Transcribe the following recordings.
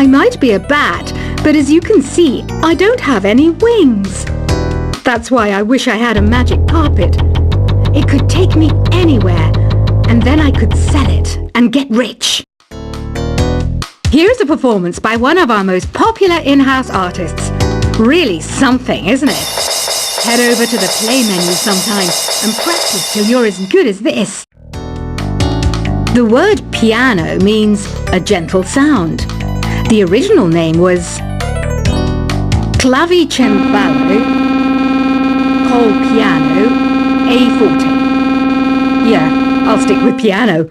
I might be a bat, but as you can see, I don't have any wings. That's why I wish I had a magic carpet. It could take me anywhere, and then I could sell it and get rich. Here's a performance by one of our most popular in-house artists. Really something, isn't it? Head over to the play menu sometime and practice till you're as good as this. The word piano means a gentle sound. The original name was clavicembalo col piano a forte. Yeah, I'll stick with piano.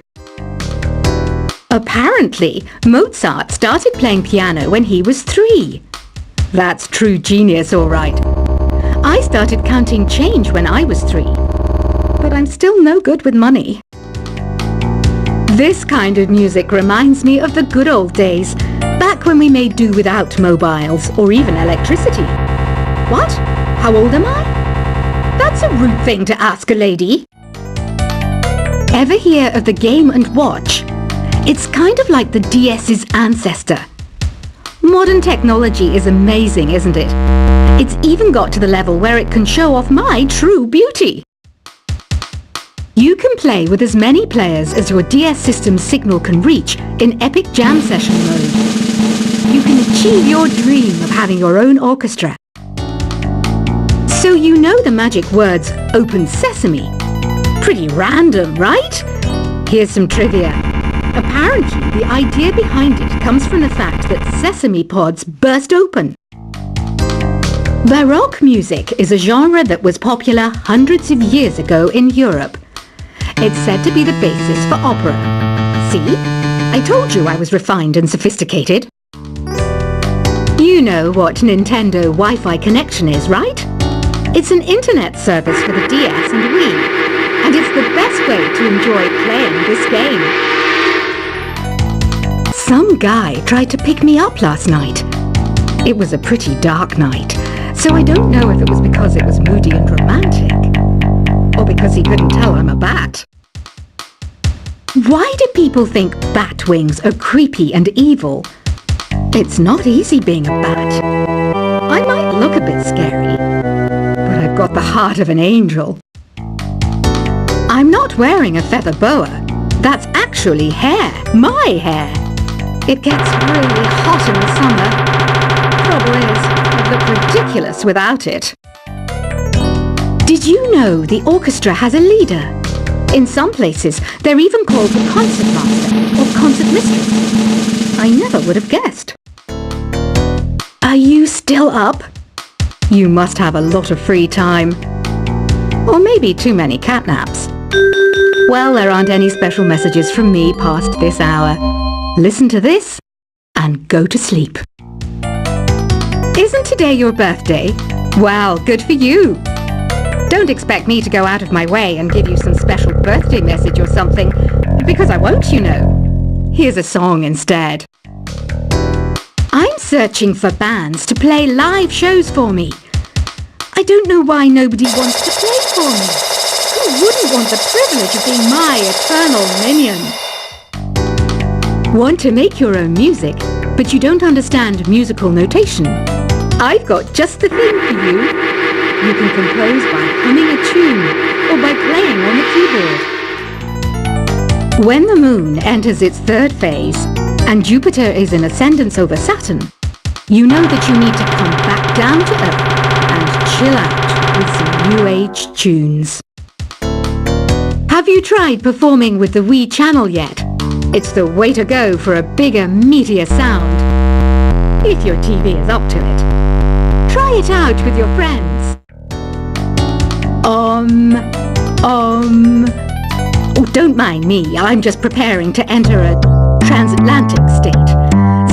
Apparently, Mozart started playing piano when he was 3. That's true genius, all right. I started counting change when I was 3, but I'm still no good with money. This kind of music reminds me of the good old days, back when we made do without mobiles or even electricity. What? How old am I? That's a rude thing to ask a lady. Ever hear of the Game & Watch? It's kind of like the DS's ancestor. Modern technology is amazing, isn't it? It's even got to the level where it can show off my true beauty. You can play with as many players as your DS system's signal can reach in Epic Jam Session mode. You can achieve your dream of having your own orchestra. So you know the magic words Open Sesame. Pretty random, right? Here's some trivia. Apparently, the idea behind it comes from the fact that sesame pods burst open. Baroque music is a genre that was popular hundreds of years ago in Europe. It's said to be the basis for opera. See? I told you I was refined and sophisticated. You know what Nintendo Wi-Fi connection is, right? It's an internet service for the DS and Wii, and it's the best way to enjoy playing this game. Some guy tried to pick me up last night. It was a pretty dark night, so I don't know if it was because it was moody and romantic, or because he couldn't tell I'm a bat. Why do people think bat wings are creepy and evil? It's not easy being a bat. I might look a bit scary, but I've got the heart of an angel. I'm not wearing a feather boa. That's actually hair, my hair. It gets really hot in the summer. Trouble is, I'd look ridiculous without it. Did you know the orchestra has a leader? In some places, they're even called the concert master or concert mistress. I never would have guessed. Are you still up? You must have a lot of free time. Or maybe too many catnaps. Well, there aren't any special messages from me past this hour. Listen to this and go to sleep. Isn't today your birthday? Well, good for you. Don't expect me to go out of my way and give you some special birthday message or something, because I won't, you know. Here's a song instead. I'm searching for bands to play live shows for me. I don't know why nobody wants to play for me. Who wouldn't want the privilege of being my eternal minion? Want to make your own music, but you don't understand musical notation? I've got just the thing for you. You can compose by humming a tune or by playing on the keyboard. When the moon enters its 3rd phase and Jupiter is in ascendance over Saturn, you know that you need to come back down to Earth and chill out with some New Age tunes. Have you tried performing with the Wii channel yet? It's the way to go for a bigger, meatier sound. If your TV is up to it. Try it out with your friends. Oh, don't mind me. I'm just preparing to enter a transatlantic state.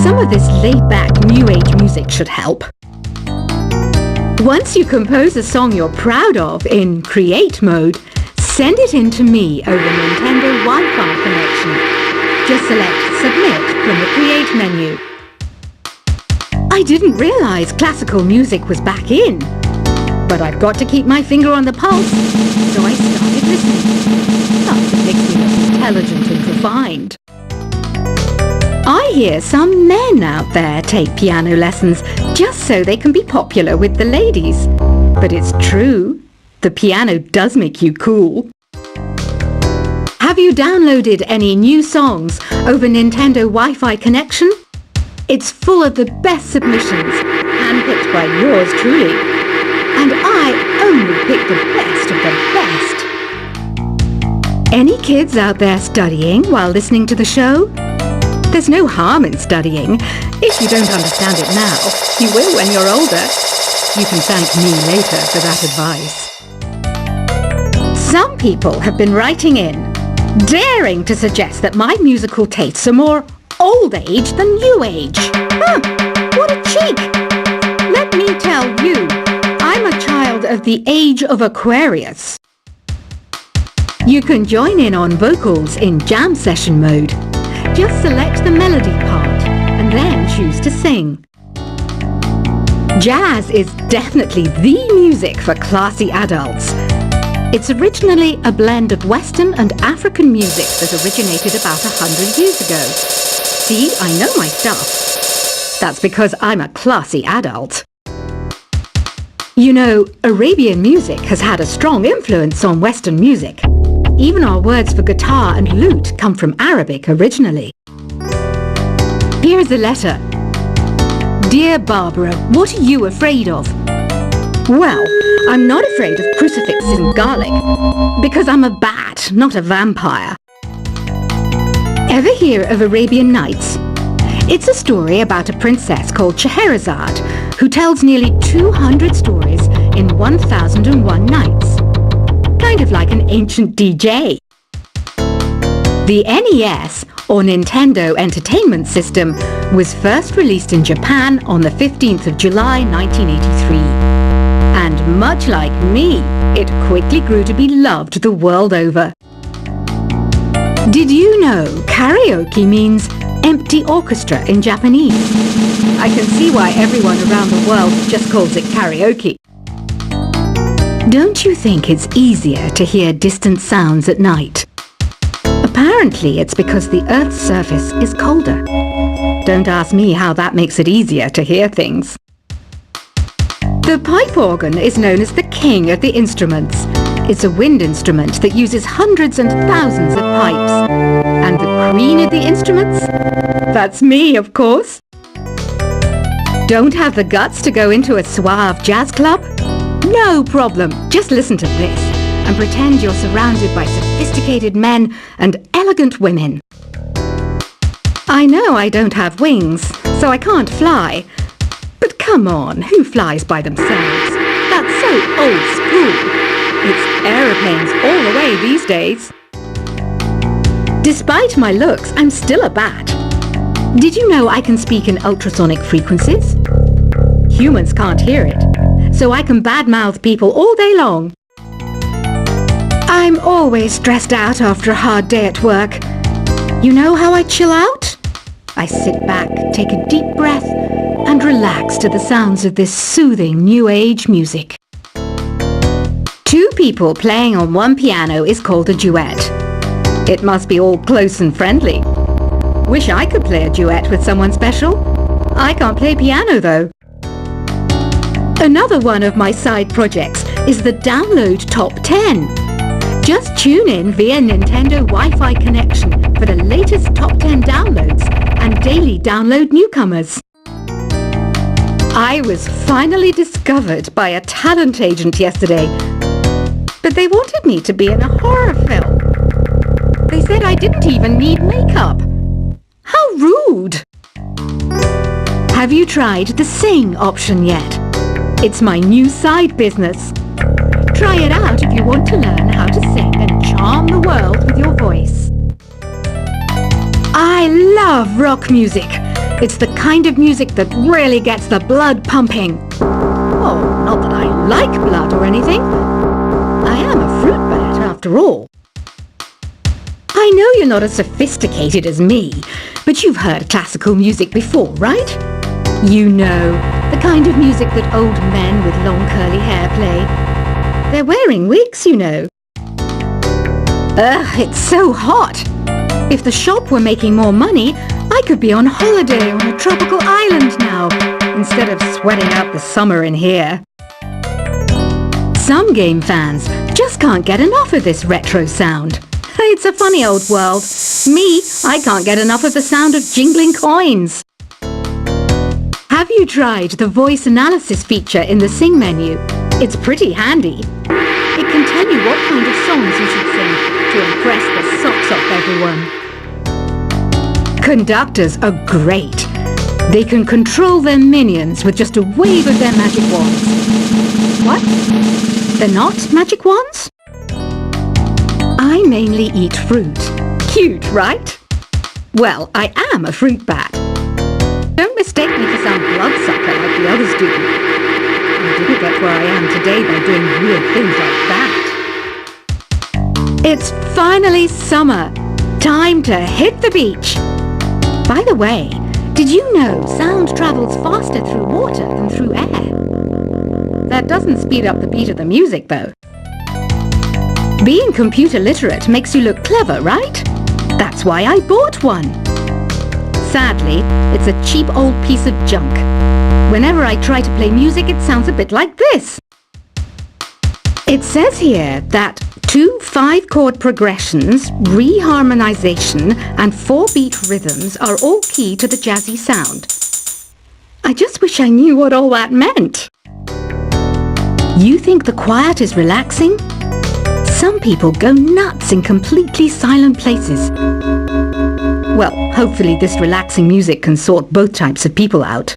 Some of this laid-back New Age music should help. Once you compose a song you're proud of in Create mode, send it in to me over Nintendo Wi-Fi connection. Just select Submit from the Create menu. I didn't realize classical music was back in, but I've got to keep my finger on the pulse, so I started listening. Plus, it makes me look intelligent and refined. I hear some men out there take piano lessons just so they can be popular with the ladies. But it's true, the piano does make you cool. Have you downloaded any new songs over Nintendo Wi-Fi connection? It's full of the best submissions, handpicked by yours truly. And I only pick the best of the best. Any kids out there studying while listening to the show? There's no harm in studying. If you don't understand it now, you will when you're older. You can thank me later for that advice. Some people have been writing in, daring to suggest that my musical tastes are more old age than new age. Huh, what a cheek! Let me tell you, I'm a child of the age of Aquarius. You can join in on vocals in jam session mode. Just select the melody part and then choose to sing. Jazz is definitely the music for classy adults. It's originally a blend of Western and African music that originated about 100 years ago. See, I know my stuff. That's because I'm a classy adult. You know, Arabian music has had a strong influence on Western music. Even our words for guitar and lute come from Arabic originally. Here's a letter. Dear Barbara, what are you afraid of? Well, I'm not afraid of crucifixes and garlic, because I'm a bat, not a vampire. Ever hear of Arabian Nights? It's a story about a princess called Scheherazade, who tells nearly 200 stories in 1001 nights. Kind of like an ancient DJ. The NES, or Nintendo Entertainment System, was first released in Japan on the 15th of July 1983. And much like me, it quickly grew to be loved the world over. Did you know karaoke means empty orchestra in Japanese? I can see why everyone around the world just calls it karaoke. Don't you think it's easier to hear distant sounds at night? Apparently it's because the Earth's surface is colder. Don't ask me how that makes it easier to hear things. The pipe organ is known as the king of the instruments. It's a wind instrument that uses hundreds and thousands of pipes. And the queen of the instruments? That's me, of course. Don't have the guts to go into a suave jazz club? No problem. Just listen to this and pretend you're surrounded by sophisticated men and elegant women. I know I don't have wings, so I can't fly. But come on, who flies by themselves? That's so old school. It's aeroplanes all the way these days. Despite my looks, I'm still a bat. Did you know I can speak in ultrasonic frequencies? Humans can't hear it, so I can badmouth people all day long. I'm always stressed out after a hard day at work. You know how I chill out? I sit back, take a deep breath, and relax to the sounds of this soothing new age music. Two people playing on one piano is called a duet. It must be all close and friendly. Wish I could play a duet with someone special. I can't play piano though. Another one of my side projects is the Download Top 10. Just tune in via Nintendo Wi-Fi connection for the latest top 10 downloads and daily download newcomers. I was finally discovered by a talent agent yesterday, but they wanted me to be in a horror film. They said I didn't even need makeup. How rude! Have you tried the Sing option yet? It's my new side business. Try it out if you want to learn how to sing and charm the world with your voice. I love rock music. It's the kind of music that really gets the blood pumping. Oh, not that I like blood or anything. I am a fruit bat after all. I know you're not as sophisticated as me, but you've heard classical music before, right? You know, the kind of music that old men with long curly hair play. They're wearing wigs, you know. Ugh, it's so hot. If the shop were making more money, I could be on holiday on a tropical island now, instead of sweating out the summer in here. Some game fans just can't get enough of this retro sound. It's a funny old world. Me, I can't get enough of the sound of jingling coins. Have you tried the voice analysis feature in the Sing menu? It's pretty handy. It can tell you what kind of songs you should sing to impress the socks off everyone. Conductors are great. They can control their minions with just a wave of their magic wands. What? They're not magic wands? I mainly eat fruit. Cute, right? Well, I am a fruit bat. Don't mistake me for some bloodsucker like the others do. I didn't get where I am today by doing weird things like that. It's finally summer. Time to hit the beach. By the way, did you know sound travels faster through water than through air? That doesn't speed up the beat of the music, though. Being computer literate makes you look clever, right? That's why I bought one. Sadly, it's a cheap old piece of junk. Whenever I try to play music, it sounds a bit like this. It says here that 2 5-chord progressions, reharmonization, and 4-beat rhythms are all key to the jazzy sound. I just wish I knew what all that meant. You think the quiet is relaxing? Some people go nuts in completely silent places. Well, hopefully this relaxing music can sort both types of people out.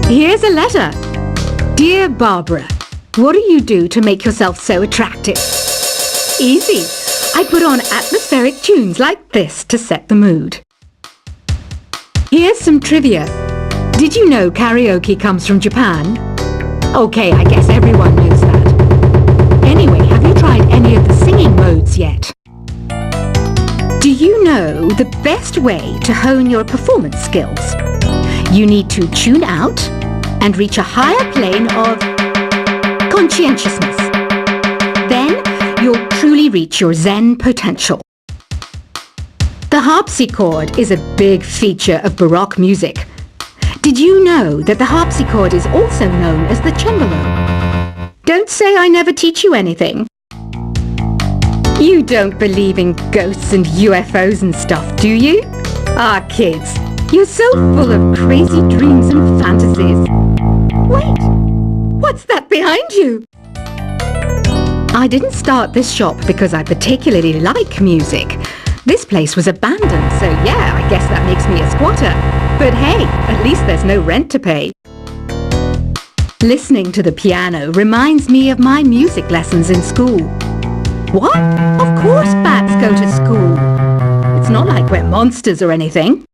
Here's a letter. Dear Barbara, what do you do to make yourself so attractive? Easy. I put on atmospheric tunes like this to set the mood. Here's some trivia. Did you know karaoke comes from Japan? Okay, I guess everyone knows that. Anyway, have you tried any of the singing modes yet? Do you know the best way to hone your performance skills? You need to tune out and reach a higher plane of conscientiousness. Then you'll truly reach your Zen potential. The harpsichord is a big feature of Baroque music. Did you know that the harpsichord is also known as the cembalo? Don't say I never teach you anything. You don't believe in ghosts and UFOs and stuff, do you? Ah, kids, you're so full of crazy dreams and fantasies. Wait, what's that behind you? I didn't start this shop because I particularly like music. This place was abandoned, so yeah, I guess that makes me a squatter. But hey, at least there's no rent to pay. Listening to the piano reminds me of my music lessons in school. What? Of course bats go to school. It's not like we're monsters or anything.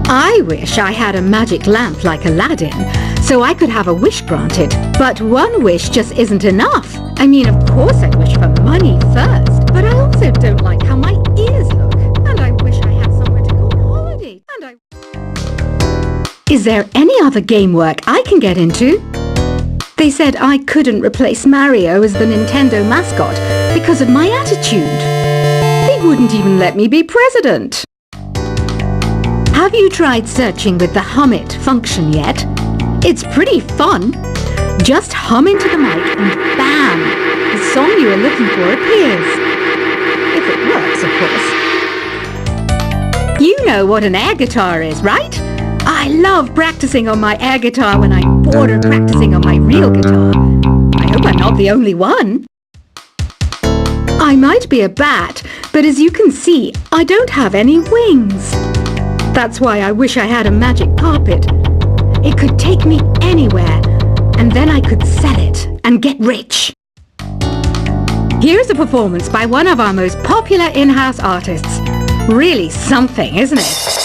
I wish I had a magic lamp like Aladdin, so I could have a wish granted. But one wish just isn't enough. I mean, of course I wish for money first, but I also don't like how my ears look. And I wish I had somewhere to go on holiday. Is there any other game work I can get into? They said I couldn't replace Mario as the Nintendo mascot because of my attitude. They wouldn't even let me be president. Have you tried searching with the Hum It function yet? It's pretty fun. Just hum into the mic and bam! The song you are looking for appears. If it works, of course. You know what an air guitar is, right? I love practicing on my air guitar when I'm bored of practicing on my real guitar. I hope I'm not the only one. I might be a bat, but as you can see, I don't have any wings. That's why I wish I had a magic carpet. It could take me anywhere, and then I could sell it and get rich. Here's a performance by one of our most popular in-house artists. Really something, isn't it?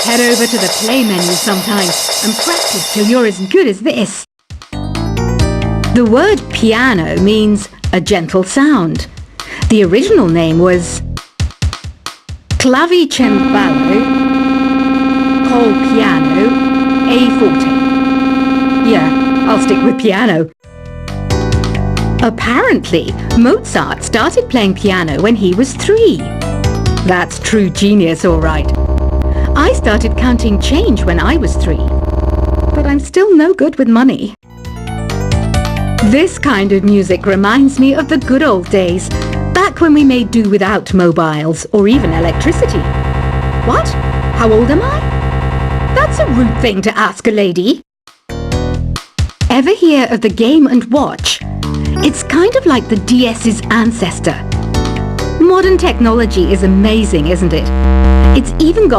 Head over to the play menu sometime and practice till you're as good as this. The word piano means a gentle sound. The original name was clavicembalo col piano a forte. Yeah, I'll stick with piano. Apparently, Mozart started playing piano when he was 3. That's true genius, all right. I started counting change when I was 3, but I'm still no good with money. This kind of music reminds me of the good old days, back when we made do without mobiles or even electricity. What? How old am I? That's a rude thing to ask a lady. Ever hear of the Game & Watch? It's kind of like the DS's ancestor. Modern technology is amazing, isn't it? It's even got